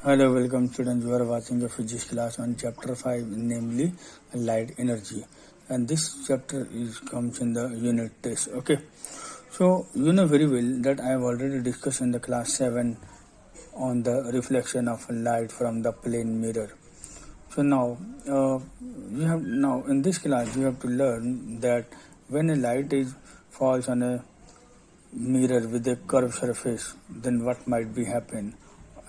Hello, welcome students. You are watching a physics class on chapter 5, namely light energy. And this chapter comes in the unit test. Okay. So you know very well that I have already discussed in the class 7 on the reflection of light from the plane mirror. So now now in this class you have to learn that when a light falls on a mirror with a curved surface, then what might be happen?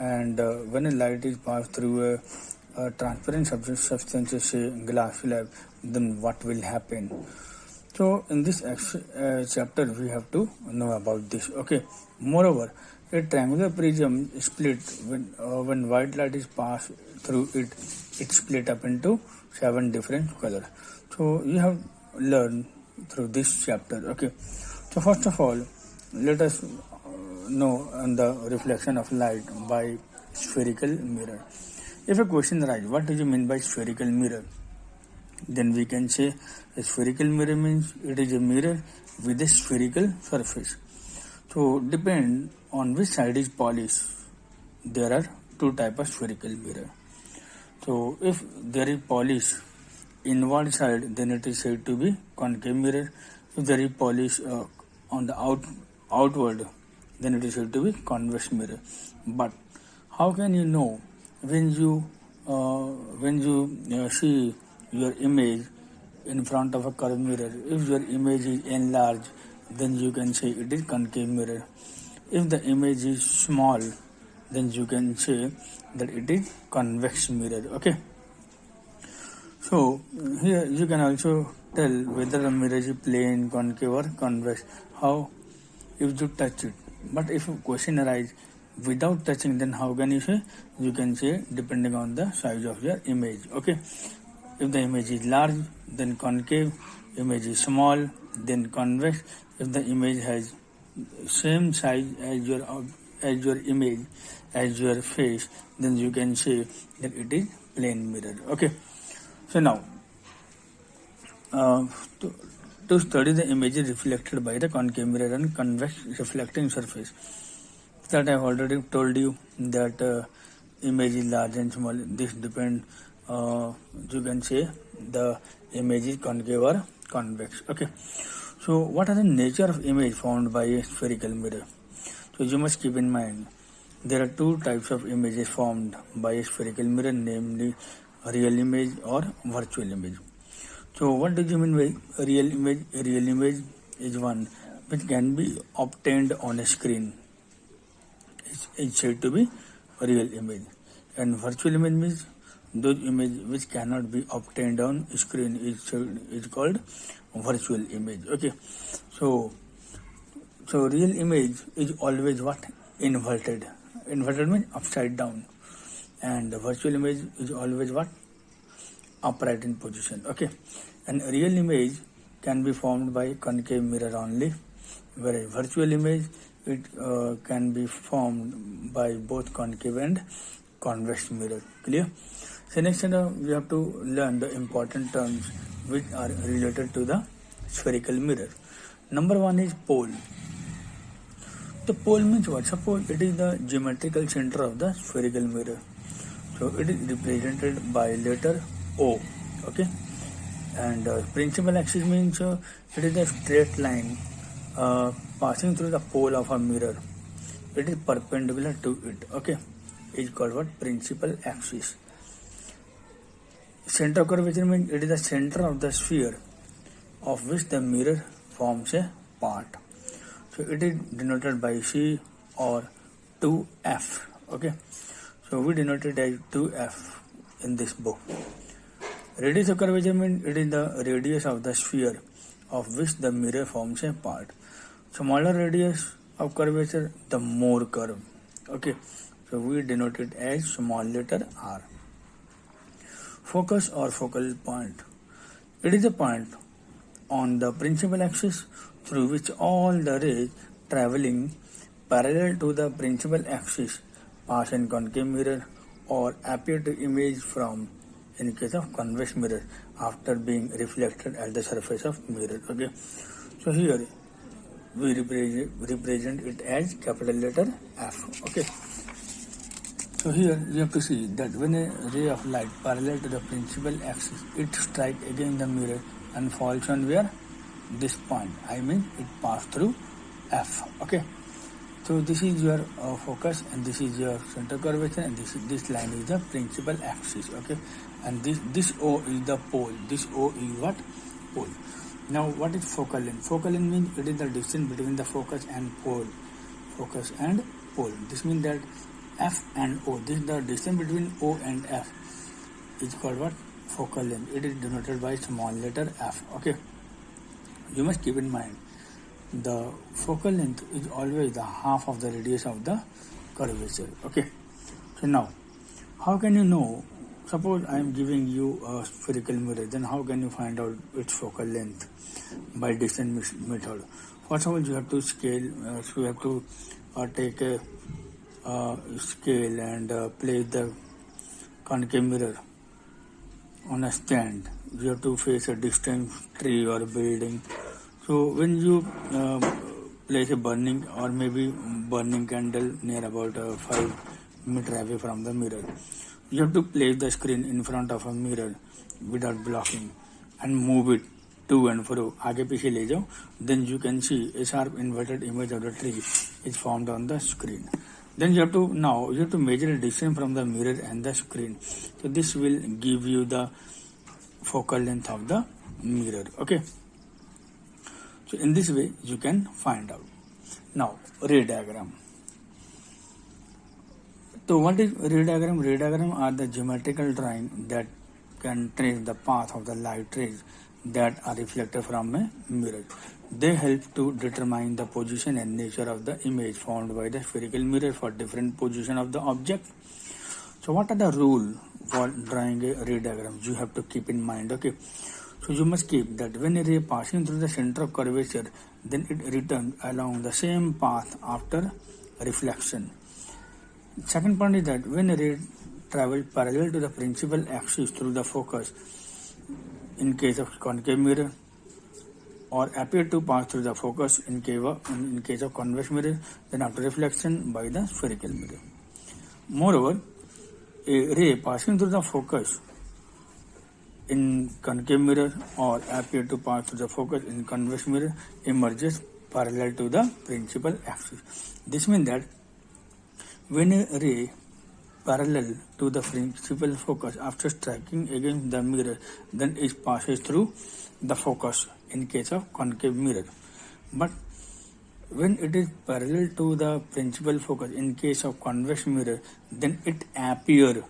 And when a light is passed through a transparent substance, say glass slab, then what will happen? So in this chapter we have to know about this. Okay. Moreover, a triangular prism split when white light is passed through it. It split up into 7 different colors. So you have learned through this chapter. Okay. So first of all, let us know on the reflection of light by spherical mirror. If a question arises, what do you mean by spherical mirror? Then we can say a spherical mirror means it is a mirror with a spherical surface. So depend on which side is polished. There are 2 types of spherical mirror. So if there is polish inward side, then it is said to be concave mirror. If there is polish on the outward, then it is said to be convex mirror. But how can you know when you see your image in front of a curved mirror? If your image is enlarged, then you can say it is concave mirror. If the image is small, then you can say that it is convex mirror. Okay. So here you can also tell whether a mirror is plane, concave or convex. How? If you touch it. But if a question arises without touching, then how can you say? You can say depending on the size of your image. Okay. If the image is large, then concave. Image is small, then convex. If the image has same size as your image, as your face, then you can say that it is plane mirror. Okay. So now to study the images reflected by the concave mirror and convex reflecting surface, that I have already told you that image is large and small. This depends. You can say the image is concave or convex. Okay. So what are the nature of image formed by a spherical mirror? So you must keep in mind there are 2 types of images formed by a spherical mirror, namely real image or virtual image. So what do you mean by real image? A real image is one which can be obtained on a screen. It's said to be a real image. And virtual image means those images which cannot be obtained on screen is called virtual image. Okay. So real image is always what? Inverted. Inverted means upside down. And the virtual image is always what? Upright in position. Okay. And real image can be formed by concave mirror only, whereas virtual image it can be formed by both concave and convex mirror. Clear? So next we have to learn the important terms which are related to the spherical mirror. Number 1 is pole. The pole means what? Suppose it is the geometrical center of the spherical mirror. So it is represented by letter O. Okay. And principal axis means it is a straight line passing through the pole of a mirror. It is perpendicular to it. Okay. It is called what? Principal axis. Center of curvature means it is the center of the sphere of which the mirror forms a part. So it is denoted by C or 2F. Okay. So we denote it as 2F in this book. Radius of curvature means it is the radius of the sphere of which the mirror forms a part. Smaller radius of curvature, the more curve. Okay. So we denote it as small letter R. Focus or focal point. It is a point on the principal axis through which all the rays traveling parallel to the principal axis pass in concave mirror or appear to image from, in case of convex mirror, after being reflected at the surface of mirror. Okay. So here we represent it as capital letter F. Okay. So here you have to see that when a ray of light parallel to the principal axis, it strikes against the mirror and falls on where? This point. I mean it passed through F. Okay. So this is your focus, and this is your center curvature, and this line is the principal axis. Okay. And this O is the pole. This O is what? Pole. Now what is focal length? Focal length means it is the distance between the focus and pole. Focus and pole. This means that F and O, this is the distance between O and F, is called what? Focal length. It is denoted by small letter F. Okay. You must keep in mind the focal length is always the half of the radius of the curvature. Okay. So now, how can you know? Suppose I am giving you a spherical mirror, then how can you find out its focal length? By distance method. First of all, you have to scale. So you have to take a scale and place the concave mirror on a stand. You have to face a distant tree or building. So when you place a burning or maybe burning candle near about 5 meters away from the mirror, you have to place the screen in front of a mirror without blocking and move it to and fro. आगे पीछे ले जाओ. Then you can see a sharp inverted image of the tree is formed on the screen. Then you have to measure the distance from the mirror and the screen. So this will give you the focal length of the mirror. Okay. So in this way you can find out. Now ray diagram. So what is ray diagram? Ray diagram are the geometrical drawing that can trace the path of the light rays that are reflected from a mirror. They help to determine the position and nature of the image formed by the spherical mirror for different position of the object. So what are the rules for drawing a ray diagram? You have to keep in mind. Okay. So you must keep that when a ray passing through the center of curvature, then it returns along the same path after reflection. Second point is that when a ray travels parallel to the principal axis through the focus, in case of concave mirror, or appear to pass through the focus in case of convex mirror, then after reflection by the spherical mirror. Moreover, a ray passing through the focus in concave mirror or appear to pass through the focus in convex mirror emerges parallel to the principal axis. This means that when a ray parallel to the principal focus after striking against the mirror, then it passes through the focus in case of concave mirror. But when it is parallel to the principal focus in case of convex mirror, then it appear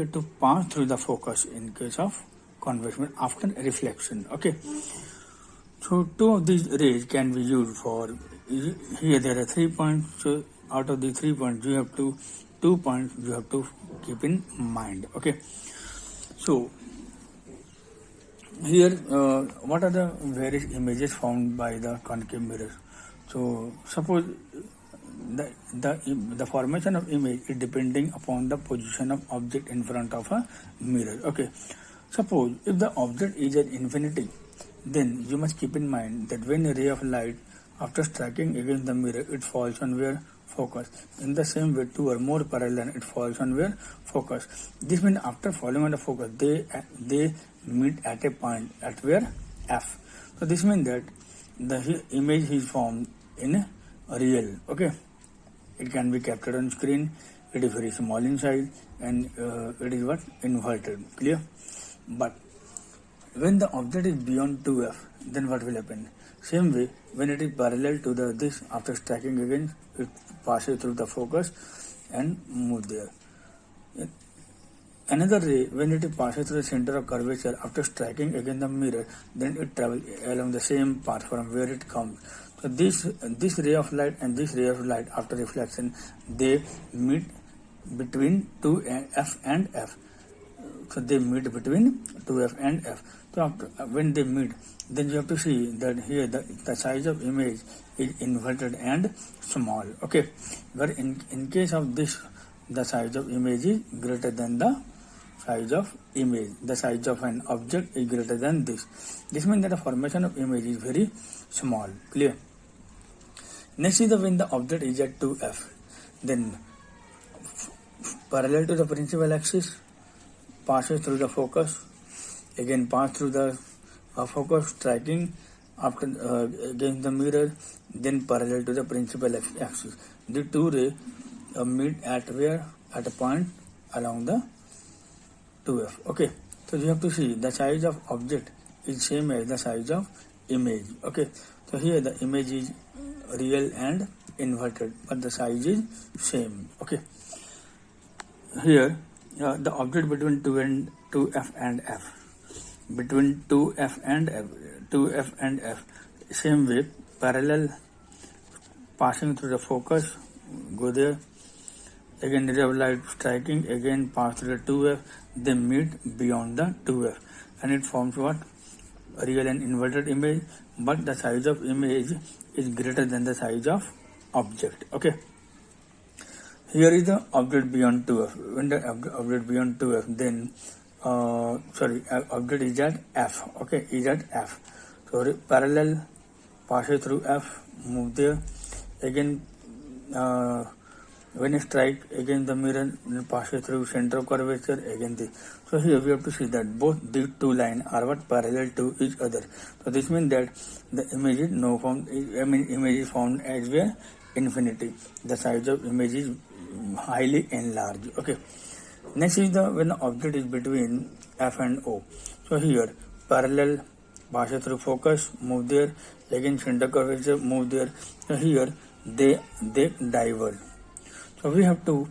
to pass through the focus in case of convex mirror after reflection. Okay. So two of these rays can be used for, here there are 3 points. So out of the 3 points, 2 points you have to keep in mind. Okay. So here what are the various images found by the concave mirror? So suppose the formation of image is depending upon the position of object in front of a mirror. Okay. Suppose if the object is at infinity, then you must keep in mind that when a ray of light after striking against the mirror, it falls on where? Focus. In the same way, two or more parallel, it falls on where? Focus. This means after falling on the focus, they meet at a point at where? F. So this means that the image is formed in real. Okay. It can be captured on screen. It is very small in size and it is what? Inverted. Clear? But when the object is beyond 2f, then what will happen? Same way, when it is parallel to this, after striking again, it passes through the focus and move there. Another ray, when it passes through the center of curvature, after striking against the mirror, then it travels along the same path from where it comes. So this ray of light and this ray of light after reflection, they meet between 2f and f. So they meet between 2f and f. So after, when they meet, then you have to see that here the size of image is inverted and small. Okay. Where in case of this, the size of image is greater than the size of image. The size of an object is greater than this. This means that the formation of image is very small. Clear? Next is when the object is at 2f, then parallel to the principal axis, passes through the focus, again pass through the focus, striking after against the mirror, then parallel to the principal axis. The two rays meet at where? At a point along the 2f. Okay, so you have to see the size of object is same as the size of image. Okay, so here the image is real and inverted, but the size is same. Okay, here the object between 2f and f, between 2f and f, same way, parallel, passing through the focus, go there, again ray of light striking, again pass through the 2f, they meet beyond the 2f, and it forms what? A real and inverted image, but the size of image is greater than the size of object. Okay, here is the object beyond 2f. When the object beyond 2f, then object is at f. Okay, is at f. So parallel, passes through f, move there, again when you strike against the mirror, passes through center of curvature, again this. So here we have to see that both these two lines are what? Parallel to each other. So this means that the image is image is formed as where? Infinity. The size of image is highly enlarged. Okay. Next is when the object is between f and o. So here parallel, passes through focus, move there, again center curvature, move there. So here they diverge. So we have to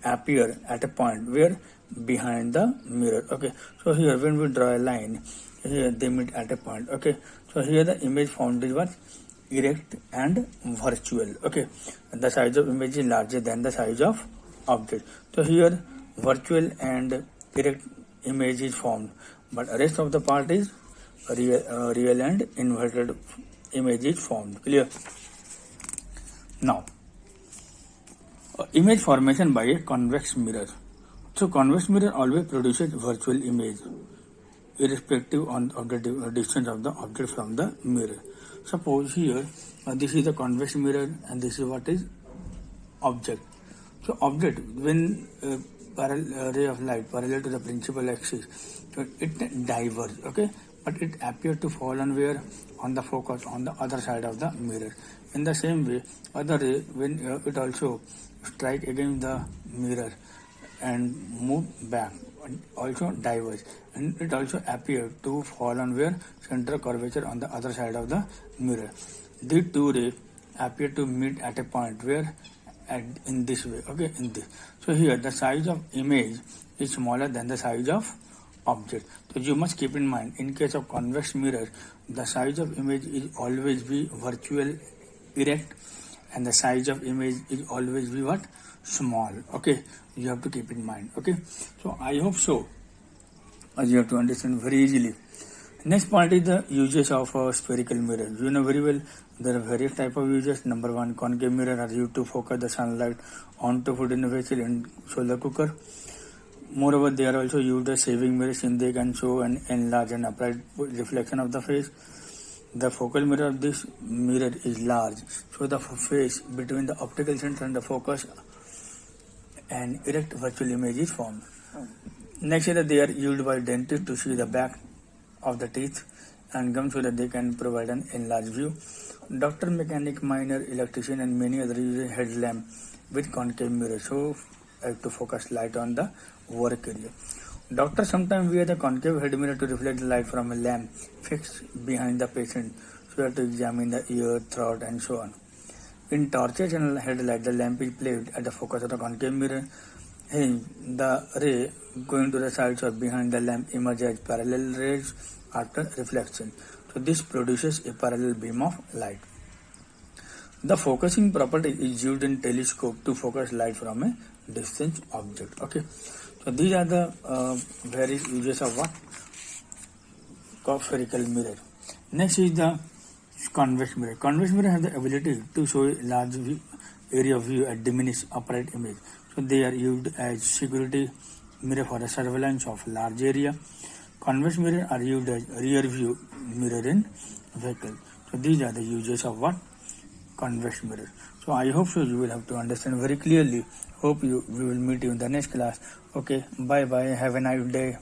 appear at a point where? Behind the mirror. Okay, so here when we draw a line, here they meet at a point. Okay, so here the image formed is what? Erect and virtual. Okay, the size of image is larger than the size of object. So here virtual and erect image is formed, but rest of the part is real and inverted image is formed. Clear? Now, image formation by a convex mirror. So convex mirror always produces virtual image, irrespective of the distance of the object from the mirror. Suppose here this is the convex mirror and this is what is object. So object, when ray of light parallel to the principal axis, so it diverges. Okay, but it appears to fall on where? On the focus on the other side of the mirror. In the same way, other ray, when it also strike against the mirror and move back, also diverge, and it also appears to fall on where? Center curvature on the other side of the mirror. These two rays appear to meet at a point where? In this way. Okay, in this. So here the size of image is smaller than the size of object. So you must keep in mind, in case of convex mirror, the size of image is always be virtual, erect, and the size of image is always be what? Small. Okay, you have to keep in mind. Okay, so I hope so as you have to understand very easily. Next point is the uses of a spherical mirror. You know very well there are various type of uses. Number one, concave mirror are used to focus the sunlight onto food in a vessel and solar cooker. Moreover, they are also used as saving mirrors in they can show an enlarged and upright reflection of the face. The focal mirror of this mirror is large, so the face between the optical center and the focus and erect virtual image is formed. Next is that they are used by dentists to see the back of the teeth and gums so that they can provide an enlarged view. Doctor, mechanic, miner, electrician and many others use a headlamp with concave mirror so as to focus light on the work area. Doctors sometimes wear the concave head mirror to reflect the light from a lamp fixed behind the patient so as to examine the ear, throat and so on. In torches and headlight, the lamp is placed at the focus of the concave mirror. The ray going to the sides or behind the lamp emerge as parallel rays after reflection. So this produces a parallel beam of light. The focusing property is used in telescope to focus light from a distant object. Okay, so these are the various uses of what? Spherical mirror. Next is the convex mirror. Convex mirror has the ability to show a large area of view at diminished upright image. So they are used as security mirror for the surveillance of large area. Convex mirror are used as rear view mirror in vehicle. So these are the uses of what? Convex mirror. So So I hope so you will have to understand very clearly. Hope we will meet you in the next class. Okay, bye bye. Have a nice day.